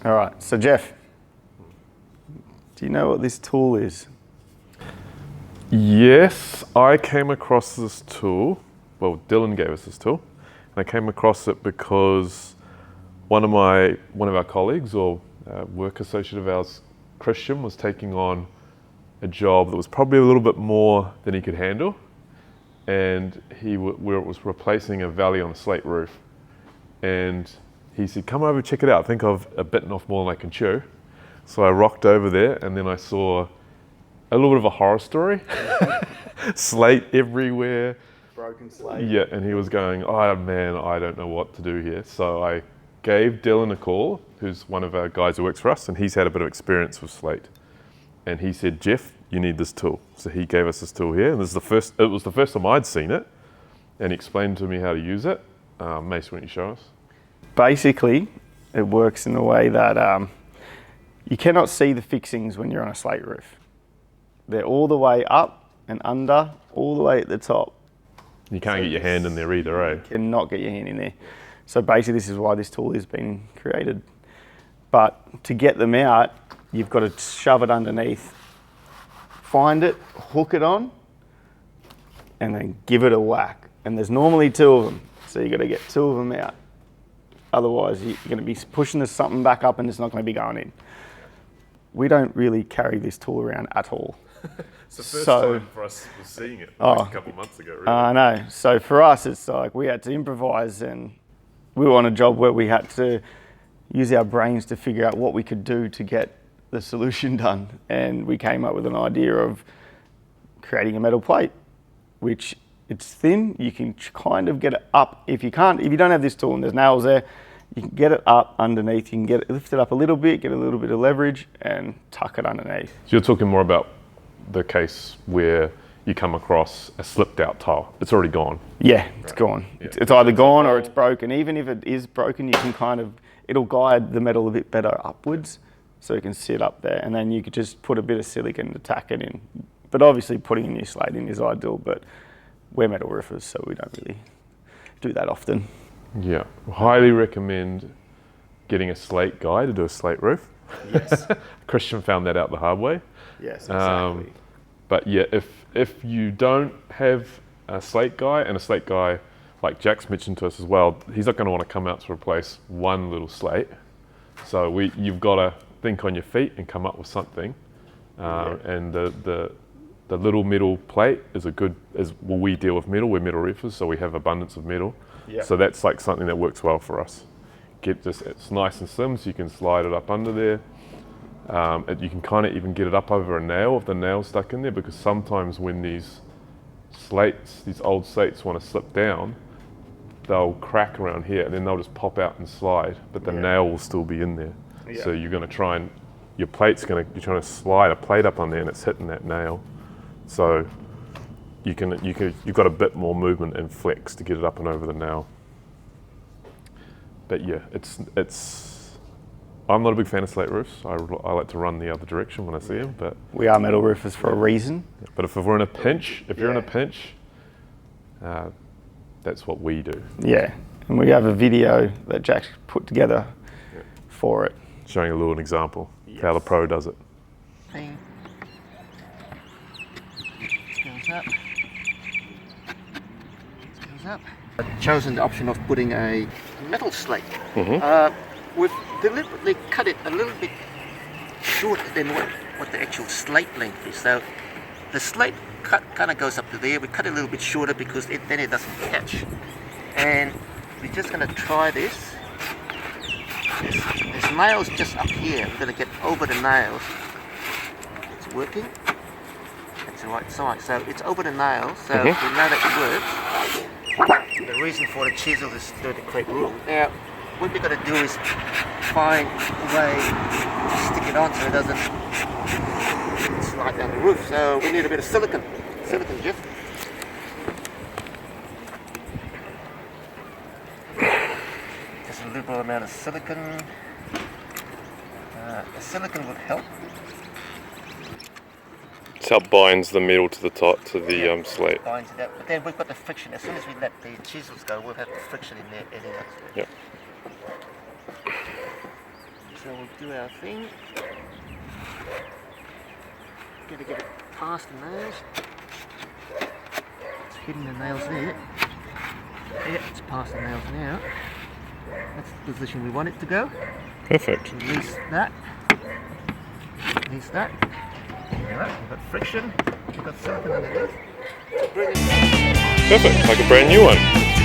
All right, so Jeff, do you know what this tool is? Yes, I came across this tool. Well, Dylan gave us this tool, and I came across it because one of our colleagues or work associate of ours, Christian, was taking on a job that was probably a little bit more than he could handle, and where it was replacing a valley on a slate roof, and he said, "Come over, check it out. I think I've bitten off more than I can chew." So I rocked over there, and then I saw a little bit of a horror story. Slate everywhere. Broken slate. Yeah, and he was going, "Oh man, I don't know what to do here." So I gave Dylan a call, who's one of our guys who works for us, and he's had a bit of experience with slate. And he said, "Jeff, you need this tool." So he gave us this tool here, and it was the first time I'd seen it, and he explained to me how to use it. Mace, why don't you show us? Basically, it works in the way that you cannot see the fixings when you're on a slate roof. They're all the way up and under, all the way at the top. You can't get your hand in there either, eh? You cannot get your hand in there. So basically, this is why this tool has been created. But to get them out, you've got to shove it underneath, find it, hook it on, and then give it a whack. And there's normally two of them, so you've got to get two of them out. Otherwise, you're going to be pushing something back up and it's not going to be going in. We don't really carry this tool around at all. It's the first time for us was seeing it a couple of months ago, really. I know. So for us, it's like we had to improvise, and we were on a job where we had to use our brains to figure out what we could do to get the solution done. And we came up with an idea of creating a metal plate, which it's thin. You can kind of get it up. If you don't have this tool and there's nails there, you can get it up underneath. You can lift it up a little bit, get a little bit of leverage, and tuck it underneath. So you're talking more about the case where you come across a slipped out tile. It's already gone. Yeah, it's gone. Yeah. It's either gone or it's broken. Even if it is broken, you can it'll guide the metal a bit better upwards, so it can sit up there. And then you could just put a bit of silicone to tack it in. But obviously putting a new slate in is ideal, but we're metal roofers, so we don't really do that often. Yeah, highly recommend getting a slate guy to do a slate roof. Yes. Christian found that out the hard way. Yes, exactly. But yeah, if you don't have a slate guy, and a slate guy, like Jack's mentioned to us as well, he's not going to want to come out to replace one little slate. So you've got to think on your feet and come up with something. And the little metal plate we deal with metal. We're metal roofers, so we have abundance of metal. Yeah. So that's like something that works well for us. It's nice and slim, so you can slide it up under there. You can kind of even get it up over a nail if the nail's stuck in there, because sometimes when these old slates want to slip down, they'll crack around here and then they'll just pop out and slide, but the nail will still be in there. Yeah. So you're going to you're trying to slide a plate up on there and it's hitting that nail. So you've got a bit more movement and flex to get it up and over the nail. But yeah, I'm not a big fan of slate roofs. I like to run the other direction when I see them. But we are metal roofers for a reason. But if we're in a pinch, you're in a pinch, that's what we do. Yeah, and we have a video that Jack put together for it, showing a little example how the pro does it. Thing. Goes up. Goes up. I've chosen the option of putting a metal slate. Mm-hmm. We've deliberately cut it a little bit shorter than what the actual slate length is. So the slate cut kind of goes up to there. We cut it a little bit shorter because then it doesn't catch. And we're just going to try this. There's nails just up here. We're going to get over the nails. It's working. It's the right size. So it's over the nails. So we know that it works. The reason for the chisel is to create room. Now, what we're going to do is find a way to stick it on so it doesn't slide down the roof. So we need a bit of silicone. Silicone, Jeff. Just a liberal amount of silicone. The silicone would help. It's how it binds the metal to the top to the slate. Binds it up. But then we've got the friction. As soon as we let the chisels go, we'll have the friction in there anyway. Yep. So So we'll do our thing. Gotta get it past the nails. It's hitting the nails there. Yeah, it's past the nails now. That's the position we want it to go. Perfect. Release that. Release that. Alright, we've got friction. We've got silicone underneath. Brilliant. Perfect, like a brand new one.